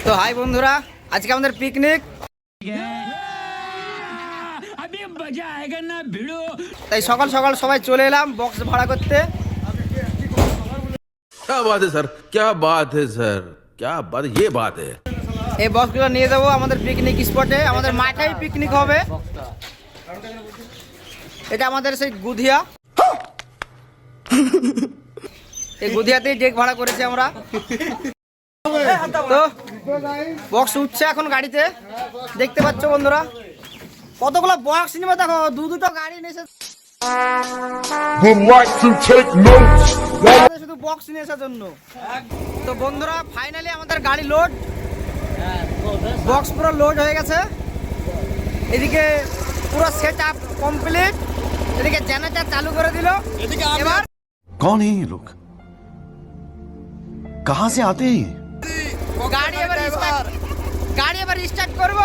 তো হাই বন্ধুরা, আজকে আমাদের পিকনিক। তাই সকাল সকাল সবাই চলে এলাম বক্স ভাড়া করতে। क्या बात है सर, क्या बात है सर, क्या बात, ये बात है। এই বক্সগুলো নিয়ে যাবো আমাদের পিকনিক স্পটে, আমাদের মাঠেই পিকনিক হবে। এটা আমাদের সেই গুধিয়া, এই গুধিয়াতেই ডেক ভাড়া করেছি আমরা। তো বক্স উঠছে এখন গাড়িতে, দেখতে পাচ্ছ বন্ধুরা কতগুলো বক্স নিবে, দেখো দুটো গাড়ি নিয়েছে শুধু বক্স নিয়ে আসার জন্য। তো বন্ধুরা ফাইনালি আমাদের গাড়ি লোড, বক্স পুরো লোড হয়ে গেছে। এদিকে পুরো সেট আপ কমপ্লিট, এদিকে জেনারেটর চালু করে দিল। এবার कौन है ये लोग, कहां से आते हैं? গাড়ি এবার স্টার্ট করব,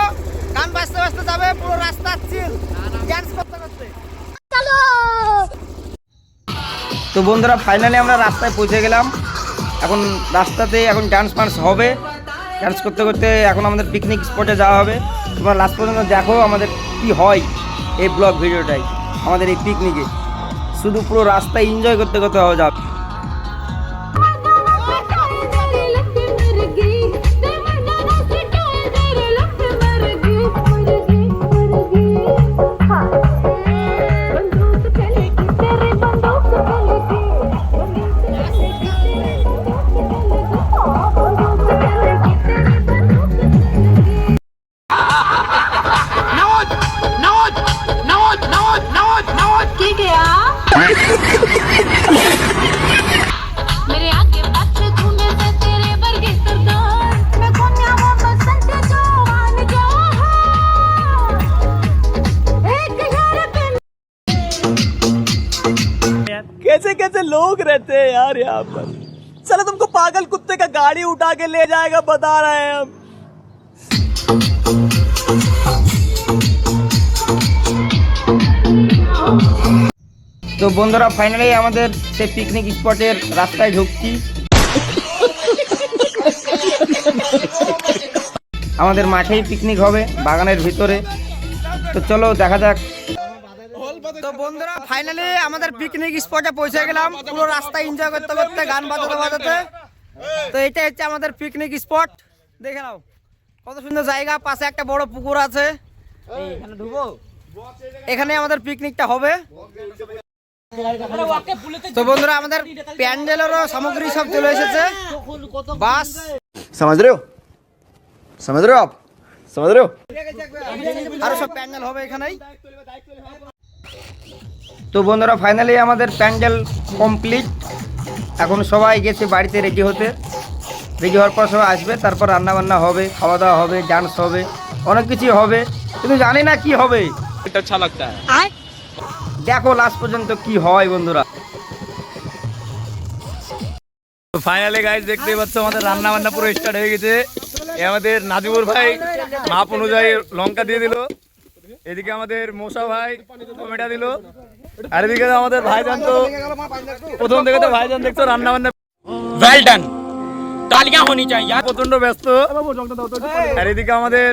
গান বাজতে বাজতে যাবে, পুরো রাস্তা চিল, ডান্স করতে করতে। তো বন্ধুরা ফাইনালি আমরা রাস্তায় পৌঁছে গেলাম। এখন রাস্তাতে এখন ডান্স ফান্স হবে, ডান্স করতে করতে এখন আমাদের পিকনিক স্পটে যাওয়া হবে। তোমরা লাস্ট পর্যন্ত দেখো আমাদের কি হয় এই ব্লগ ভিডিওটাই, আমাদের এই পিকনিকে শুধু পুরো রাস্তায় এনজয় করতে করতে হবে। যাবে कैसे कैसे लोग रहते हैं यार यहाँ पर। चलो तुमको पागल कुत्ते का गाड़ी उठा के ले जाएगा, बता रहे हैं हम। তো বন্ধুরা ফাইনালি আমাদের সেই পিকনিক স্পটের রাস্তায় ঢুকছি। আমাদের মাঠেই পিকনিক হবে, বাগানের ভিতরে। তো চলো দেখা যাক। তো বন্ধুরা ফাইনালি আমাদের পিকনিক স্পটে পৌঁছে গেলাম, পুরো রাস্তা এনজয় করতে করতে, গান বাজাতে বাজাতে। তো এটা হচ্ছে আমাদের পিকনিক স্পট, দেখে নাও কত সুন্দর জায়গা, পাশে একটা বড় পুকুর আছে। এখানে ঢুকবো, এখানে আমাদের পিকনিকটা হবে। তো বন্ধুরা আমাদের প্যান্ডেলেরও সামগ্রী সব চলে এসেছে, বাস समझ रहे हो, समझ रहे हो आप, समझ रहे हो। আরো সব প্যান্ডেল হবে এখানেই। তো বন্ধুরা ফাইনালি আমাদের প্যান্ডেল কমপ্লিট। এখন সবাই গেছে বাড়িতে রেডি হতে, রেডি হওয়ার পর সবাই আসবে, তারপর রান্না বান্না হবে, খাওয়া দাওয়া হবে, ডান্স হবে, অনেক কিছু হবে, কিন্তু জানি না কি হবে। अच्छा लगता है, দেখো লাস্ট পর্যন্ত কি হয় বন্ধুরা। ফাইনালি গাইস দেখতেই পাচ্ছ আমাদের রান্না বান্না পুরো স্টার্ট হয়ে গেছে। আমাদের নাজিবুর ভাই মাপ অনুযায়ী লঙ্কা দিয়ে দিল, এদিকে আমাদের মোসা ভাই টমেটো দিল, আর এদিকে আমাদের ভাইজান, তো প্রথম থেকে তো ভাইজান দেখছো রান্না বান্না वेल डन, तालियां होनी चाहिए। প্রচন্ড ব্যস্ত। আর এদিকে আমাদের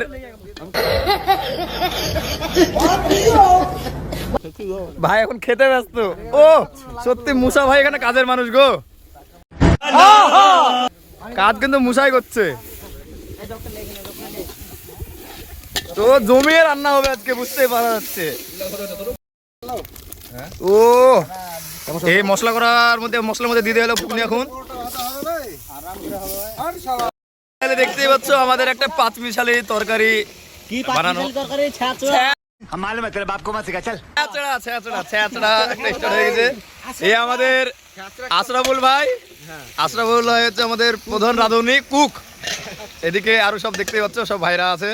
ভাই এখন খেতে ব্যস্ত। ও সত্যি মুসা ভাই এখানে কাজের মানুষ গো, কাজ কিন্তু মুসাই করছে। তো জমিয়ে রান্না হবে আজকে, বুঝতেই পারা যাচ্ছে। ও এই মশলা করার মধ্যে, মশলার মধ্যে দিয়ে হলো ঘুগনি। এখন দেখতেই পাচ্ছ আমাদের একটা পাঁচমিশালি তরকারি বানানো, এই আমাদের আশরাফুল ভাই, আশরাফুল ভাই হচ্ছে আমাদের প্রধান রাঁধুনি কুক। এদিকে আরো সব দেখতেই পাচ্ছ, সব ভাইরা আছে।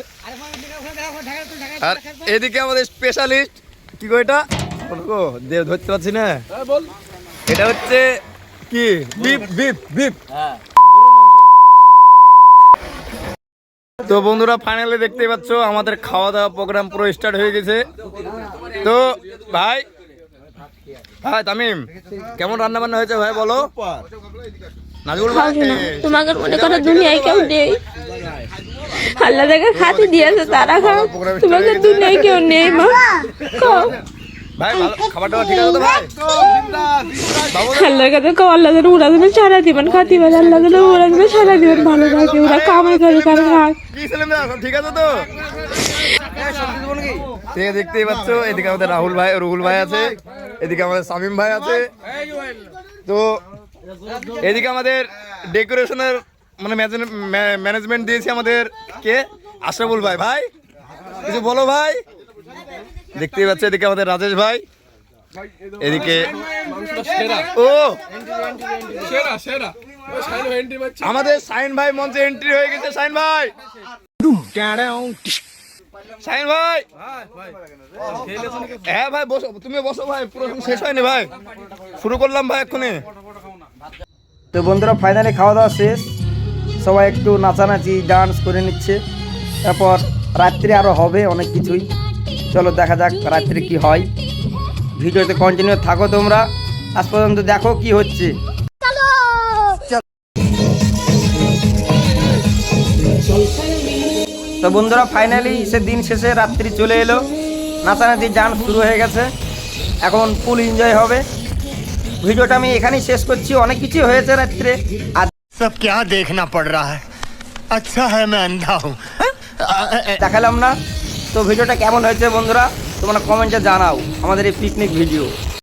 আর এদিকে আমাদের স্পেশালিস্ট কি গো, এটা ধরতে পারছি না, এটা হচ্ছে কি বিফ, বিফ বিফ। তো বন্ধুরা ফাইনালি দেখতেই পাচ্ছ আমাদের খাওয়া দাওয়া প্রোগ্রাম পুরো স্টার্ট হয়ে গেছে। তো ভাই, হ্যাঁ তামিম, কেমন রান্না বান্না হয়েছে ভাই বলো। তোমাকে মনে করো দুনিয়ায় কেউ নেই। আল্লাহ যাকে খাতি দিয়েছে তারা খাও, তোমাকে দুনিয়ায় কেউ নেই মা, খাও। ভাই ভালো খাবার দাবার ঠিক আছে তো ভাই? আল্লাহর কাছে খাও, আল্লাহ যেন ওরা যেন সারা দিবেন খাতি পারে, আল্লাহ যেন ওরা যেন সারা দিবেন ভালো থাকে, ওরা কামাই করে তারা খায়। কি ছিলেন না সব ঠিক আছে তো? ঠিক আছে, দেখতেই পাচ্ছ এদিকে আমাদের রুহুল ভাই আছে, এদিকে আমাদের শামীম ভাই আছে। তো এদিকে আমাদের ডেকোরেশনের মানে ম্যানেজমেন্ট দিয়েছে আমাদের কে, আশরাফুল ভাই। ভাই কিছু বলো ভাই। দেখতেই পাচ্ছ এদিকে আমাদের রাজেশ ভাই, এদিকে ও আমাদের সাইন ভাই মঞ্চে এন্ট্রি হয়ে গেছে। সাইন ভাই, সাইন ভাই, হ্যাঁ ভাই বসো, তুমি বসো ভাই, পুরো শেষ হয়নি ভাই, শুরু করলাম ভাই এক্ষুনি। তো বন্ধুরা ফাইনালি খাওয়া দাওয়া শেষ, সবাই একটু নাচানাচি ডান্স করে নিচ্ছে। তারপর রাত্রে আরও হবে অনেক কিছুই, চলো দেখা যাক রাত্রে কি হয়। ভিডিওতে কন্টিনিউ থাকো তোমরা, আজ পর্যন্ত দেখো কি হচ্ছে। তো বন্ধুরা ফাইনালি সে দিন শেষে রাত্রি চলে এলো, নাচানাচি ডান্স শুরু হয়ে গেছে, এখন ফুল এনজয় হবে। ভিডিওটা আমি এখানেই শেষ করছি, অনেক কিছু হয়েছে রাত্রে। আর सब क्या देखना पड़ रहा है? अच्छा है मैं अंधा हूँ। দেখালাম না। তো ভিডিওটা কেমন হয়েছে বন্ধুরা তোমরা কমেন্টে জানাও, আমাদের এই পিকনিক ভিডিও।